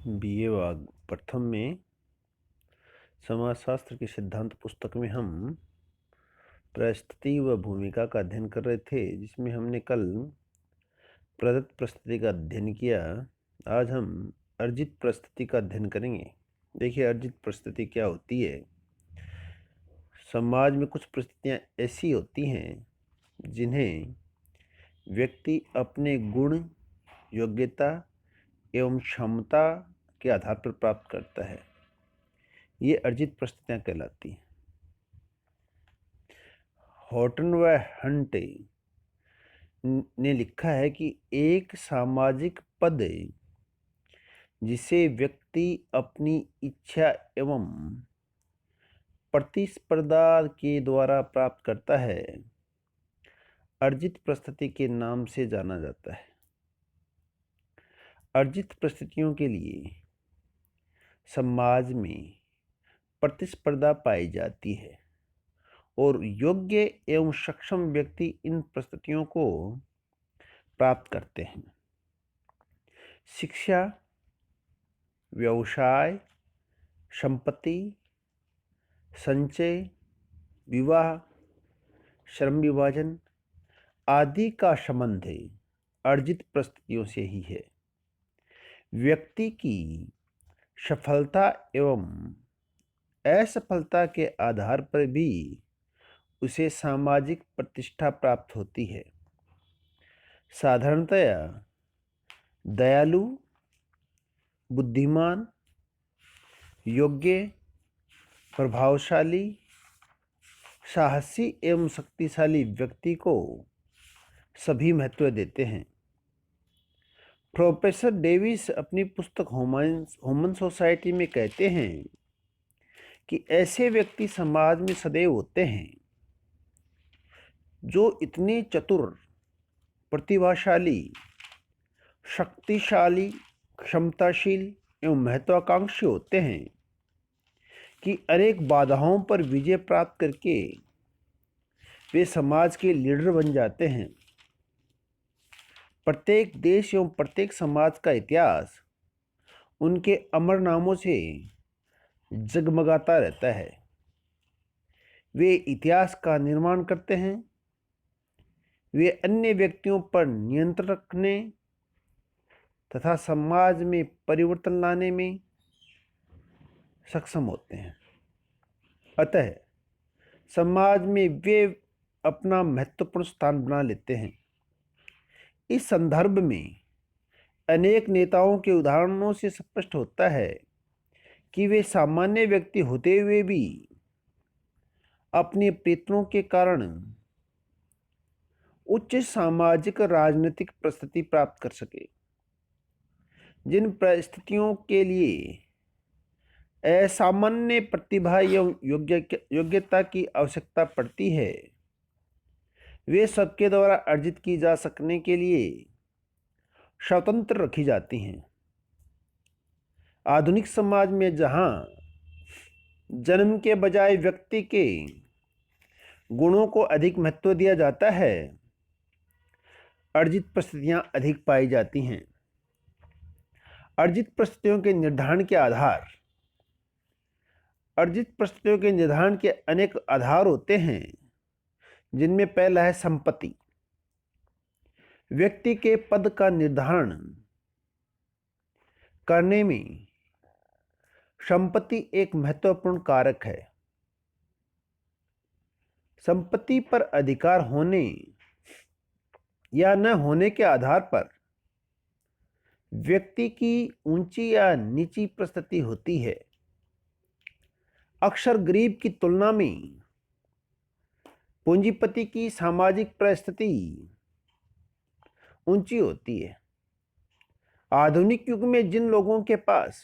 BA वाग प्रथम में समाजशास्त्र के सिद्धांत पुस्तक में हम परिस्थिति व भूमिका का अध्ययन कर रहे थे, जिसमें हमने कल प्रदत्त परिस्थिति का अध्ययन किया। आज हम अर्जित परिस्थिति का अध्ययन करेंगे। देखिए, अर्जित परिस्थिति क्या होती है। समाज में कुछ परिस्थितियां ऐसी होती हैं जिन्हें व्यक्ति अपने गुण, योग्यता एवं क्षमता के आधार पर प्राप्त करता है। ये अर्जित परिस्थितियां कहलाती हैं। हॉटन व हंटे ने लिखा है कि एक सामाजिक पद जिसे व्यक्ति अपनी इच्छा एवं प्रतिस्पर्धा के द्वारा प्राप्त करता है, अर्जित परिस्थिति के नाम से जाना जाता है। अर्जित परिस्थितियों के लिए समाज में प्रतिस्पर्धा पाई जाती है और योग्य एवं सक्षम व्यक्ति इन परिस्थितियों को प्राप्त करते हैं। शिक्षा, व्यवसाय, संपत्ति, संचय, विवाह, श्रम विभाजन आदि का संबंध अर्जित परिस्थितियों से ही है। व्यक्ति की सफलता एवं असफलता के आधार पर भी उसे सामाजिक प्रतिष्ठा प्राप्त होती है। साधारणतया दयालु, बुद्धिमान, योग्य, प्रभावशाली, साहसी एवं शक्तिशाली व्यक्ति को सभी महत्व देते हैं। प्रोफेसर डेविस अपनी पुस्तक ह्यूमन सोसाइटी में कहते हैं कि ऐसे व्यक्ति समाज में सदैव होते हैं जो इतने चतुर, प्रतिभाशाली, शक्तिशाली, क्षमताशील एवं महत्वाकांक्षी होते हैं कि अनेक बाधाओं पर विजय प्राप्त करके वे समाज के लीडर बन जाते हैं। प्रत्येक देश एवं प्रत्येक समाज का इतिहास उनके अमर नामों से जगमगाता रहता है। वे इतिहास का निर्माण करते हैं। वे अन्य व्यक्तियों पर नियंत्रण रखने तथा समाज में परिवर्तन लाने में सक्षम होते हैं। अतः समाज में वे अपना महत्वपूर्ण स्थान बना लेते हैं। इस संदर्भ में अनेक नेताओं के उदाहरणों से स्पष्ट होता है कि वे सामान्य व्यक्ति होते हुए भी अपने प्रयत्नों के कारण उच्च सामाजिक राजनीतिक परिस्थिति प्राप्त कर सके। जिन परिस्थितियों के लिए असामान्य प्रतिभा एवं योग्यता की आवश्यकता पड़ती है, वे सबके द्वारा अर्जित की जा सकने के लिए स्वतंत्र रखी जाती हैं। आधुनिक समाज में जहां जन्म के बजाय व्यक्ति के गुणों को अधिक महत्व दिया जाता है, अर्जित परिस्थितियां अधिक पाई जाती हैं। अर्जित परिस्थितियों के निर्धारण के अनेक आधार होते हैं, जिनमें पहला है संपत्ति। व्यक्ति के पद का निर्धारण करने में संपत्ति एक महत्वपूर्ण कारक है। संपत्ति पर अधिकार होने या न होने के आधार पर व्यक्ति की ऊंची या नीची परिस्थिति होती है। अक्सर गरीब की तुलना में पूंजीपति की सामाजिक परिस्थिति ऊंची होती है। आधुनिक युग में जिन लोगों के पास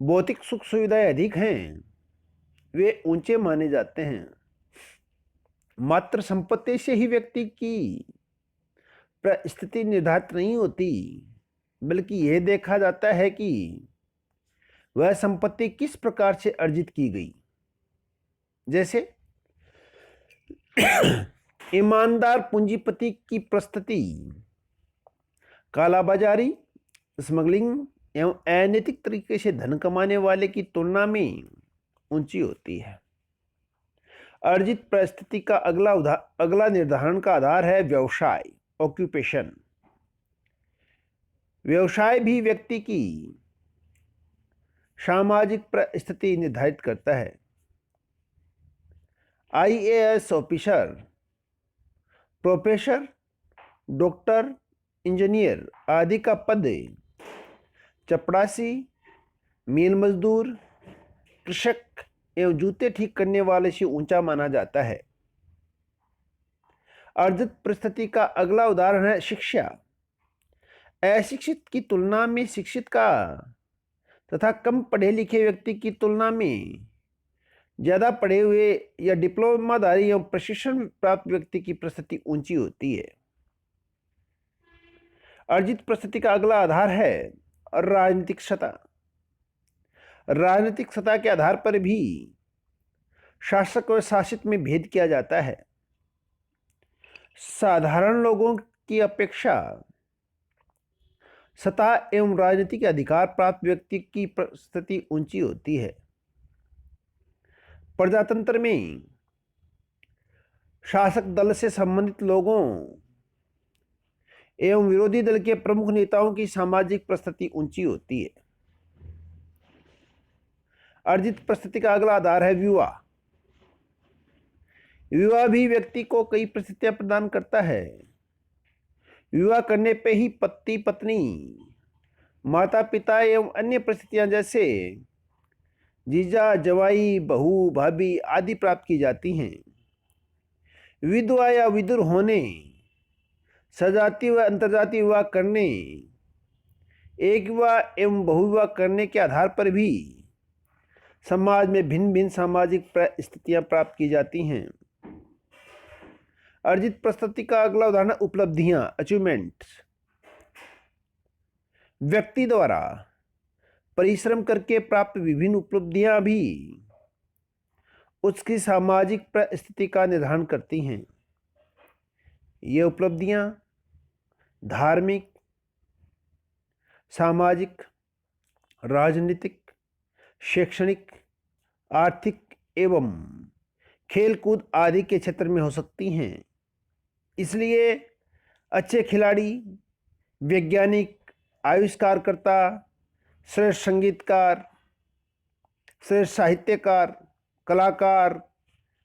भौतिक सुख सुविधाएं अधिक हैं, वे ऊंचे माने जाते हैं। मात्र संपत्ति से ही व्यक्ति की परिस्थिति निर्धारित नहीं होती, बल्कि यह देखा जाता है कि वह संपत्ति किस प्रकार से अर्जित की गई। जैसे ईमानदार पूंजीपति की परिस्थिति कालाबाजारी, स्मगलिंग एवं अनैतिक तरीके से धन कमाने वाले की तुलना में ऊंची होती है। अर्जित परिस्थिति का अगला निर्धारण का आधार है व्यवसाय, ऑक्यूपेशन। व्यवसाय भी व्यक्ति की सामाजिक परिस्थिति निर्धारित करता है। IAS officer, professor, doctor, engineer आदि का पद चपरासी, मील मजदूर, कृषक एवं जूते ठीक करने वाले से ऊंचा माना जाता है। अर्जित परिस्थिति का अगला उदाहरण है शिक्षा। अशिक्षित की तुलना में शिक्षित का तथा कम पढ़े लिखे व्यक्ति की तुलना में ज्यादा पढ़े हुए या डिप्लोमाधारी एवं प्रशिक्षण प्राप्त व्यक्ति की परिस्थिति ऊंची होती है। अर्जित परिस्थिति का अगला आधार है राजनीतिक सत्ता। राजनीतिक सत्ता के आधार पर भी शासक और शासित में भेद किया जाता है। साधारण लोगों की अपेक्षा सत्ता एवं राजनीतिक अधिकार प्राप्त व्यक्ति की परिस्थिति ऊंची होती है। प्रजातंत्र में शासक दल से संबंधित लोगों एवं विरोधी दल के प्रमुख नेताओं की सामाजिक परिस्थिति ऊंची होती है। अर्जित परिस्थिति का अगला आधार है विवाह। विवाह भी व्यक्ति को कई परिस्थितियां प्रदान करता है। विवाह करने पे ही पति पत्नी, माता पिता एवं अन्य परिस्थितियां जैसे जीजा, जवाई, बहू, भाभी आदि प्राप्त की जाती हैं। विधवा या विधुर होने, सजातीय व अंतर्जातीय विवाह करने, एक विवाह एवं बहुविवाह करने के आधार पर भी समाज में भिन्न भिन्न सामाजिक स्थितियां प्राप्त की जाती हैं। अर्जित परिस्थिति का अगला उदाहरण उपलब्धियां, अचीवमेंट्स। व्यक्ति द्वारा परिश्रम करके प्राप्त विभिन्न उपलब्धियां भी उसकी सामाजिक परिस्थिति का निर्धारण करती हैं। ये उपलब्धियां धार्मिक, सामाजिक, राजनीतिक, शैक्षणिक, आर्थिक एवं खेलकूद आदि के क्षेत्र में हो सकती हैं। इसलिए अच्छे खिलाड़ी, वैज्ञानिक, आविष्कारकर्ता, श्रेष्ठ संगीतकार, श्रेष्ठ साहित्यकार, कलाकार,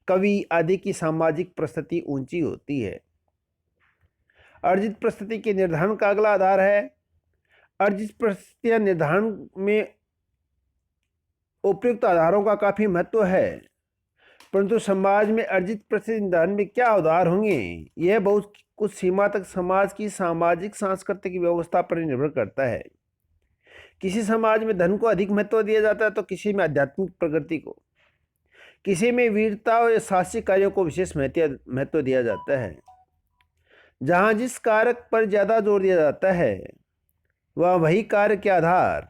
कवि आदि की सामाजिक परिस्थिति ऊंची होती है। अर्जित परिस्थिति के निर्धारण का अगला आधार है अर्जित परिस्थितियां निर्धारण में उपयुक्त आधारों का काफी महत्व है, परंतु समाज में अर्जित परिस्थिति निर्धारण में क्या आधार होंगे यह बहुत कुछ सीमा तक समाज की सामाजिक सांस्कृतिक व्यवस्था पर निर्भर करता है। किसी समाज में धन को अधिक महत्व दिया जाता है तो किसी में आध्यात्मिक प्रगति को, किसी में वीरता और साहसिक कार्यों को विशेष महत्व दिया जाता है। जहां जिस कारक पर ज्यादा जोर दिया जाता है वह वही कार्य के आधार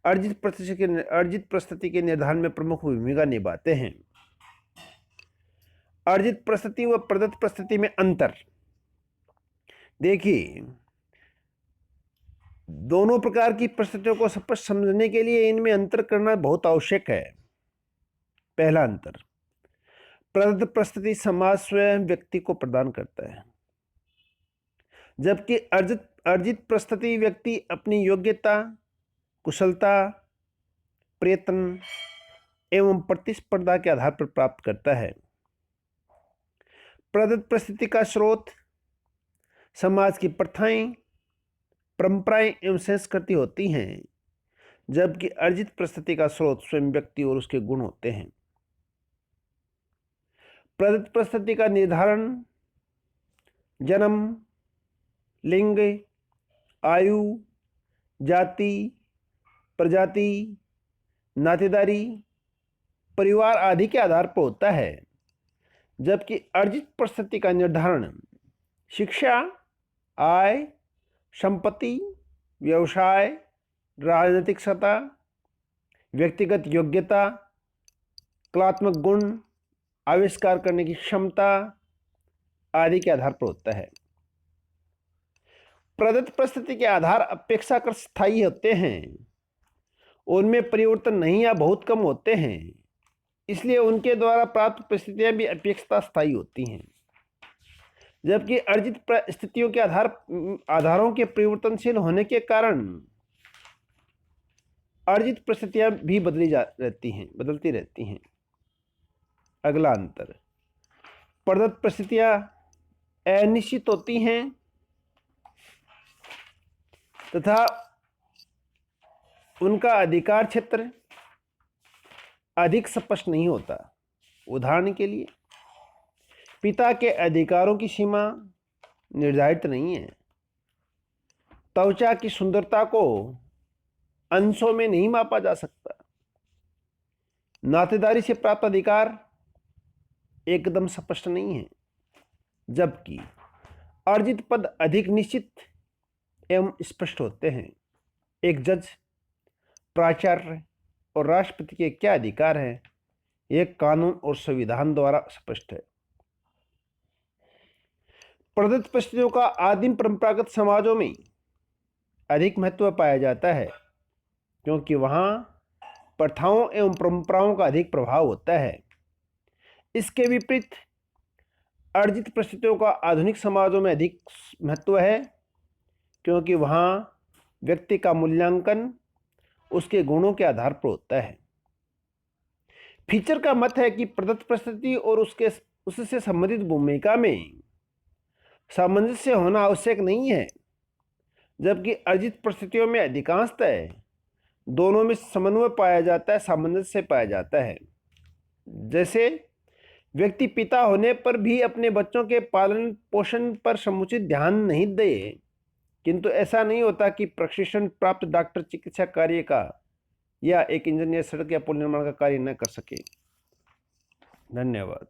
अर्जित परिस्थिति के निर्धारण में प्रमुख भूमिका निभाते हैं। अर्जित परिस्थिति व प्रदत्त परिस्थिति में अंतर देखिए, दोनों प्रकार की परिस्थितियों को स्पष्ट समझने के लिए इनमें अंतर करना बहुत आवश्यक है। पहला अंतर, प्रदत्त परिस्थिति समाज स्वयं व्यक्ति को प्रदान करता है, जबकि अर्जित परिस्थिति व्यक्ति अपनी योग्यता, कुशलता, प्रयत्न एवं प्रतिस्पर्धा के आधार पर प्राप्त करता है। प्रदत्त परिस्थिति का स्रोत समाज की प्रथाएं, परंपराएं एवं संस्कृति होती हैं, जबकि अर्जित परिस्थिति का स्रोत स्वयं व्यक्ति और उसके गुण होते हैं। प्रदत्त परिस्थिति का निर्धारण जन्म, लिंग, आयु, जाति, प्रजाति, नातेदारी, परिवार आदि के आधार पर होता है, जबकि अर्जित परिस्थिति का निर्धारण शिक्षा, आय, संपत्ति, व्यवसाय, राजनीतिक सत्ता, व्यक्तिगत योग्यता, कलात्मक गुण, आविष्कार करने की क्षमता आदि के आधार पर होता है। प्रदत्त परिस्थिति के आधार अपेक्षाकृत स्थायी होते हैं, उनमें परिवर्तन नहीं या बहुत कम होते हैं, इसलिए उनके द्वारा प्राप्त परिस्थितियां भी अपेक्षित स्थायी होती हैं। जबकि अर्जित परिस्थितियों के आधारों के परिवर्तनशील होने के कारण अर्जित परिस्थितियां भी बदलती रहती हैं। अगला अंतर, प्रदत्त परिस्थितियां अनिश्चित होती हैं तथा उनका अधिकार क्षेत्र अधिक स्पष्ट नहीं होता। उदाहरण के लिए, पिता के अधिकारों की सीमा निर्धारित नहीं है। त्वचा की सुंदरता को अंशों में नहीं मापा जा सकता। नातेदारी से प्राप्त अधिकार एकदम स्पष्ट नहीं है, जबकि अर्जित पद अधिक निश्चित एवं स्पष्ट होते हैं। एक जज, प्राचार्य और राष्ट्रपति के क्या अधिकार हैं, यह कानून और संविधान द्वारा स्पष्ट है। प्रदत्त परिस्थितियों का आदिम परंपरागत समाजों में अधिक महत्व पाया जाता है, क्योंकि वहां प्रथाओं एवं परंपराओं का अधिक प्रभाव होता है। इसके विपरीत अर्जित परिस्थितियों का आधुनिक समाजों में अधिक महत्व है, क्योंकि वहां व्यक्ति का मूल्यांकन उसके गुणों के आधार पर होता है। फीचर का मत है कि प्रदत्त परिस्थिति और उससे संबंधित भूमिका में सामंजस्य होना आवश्यक नहीं है, जबकि अर्जित परिस्थितियों में अधिकांशतः दोनों में समन्वय पाया जाता है, सामंजस्य पाया जाता है। जैसे व्यक्ति पिता होने पर भी अपने बच्चों के पालन पोषण पर समुचित ध्यान नहीं दे, किंतु ऐसा नहीं होता कि प्रशिक्षण प्राप्त डॉक्टर चिकित्सा कार्य का या एक इंजीनियर सड़क या पुल निर्माण का कार्य न कर सके। धन्यवाद।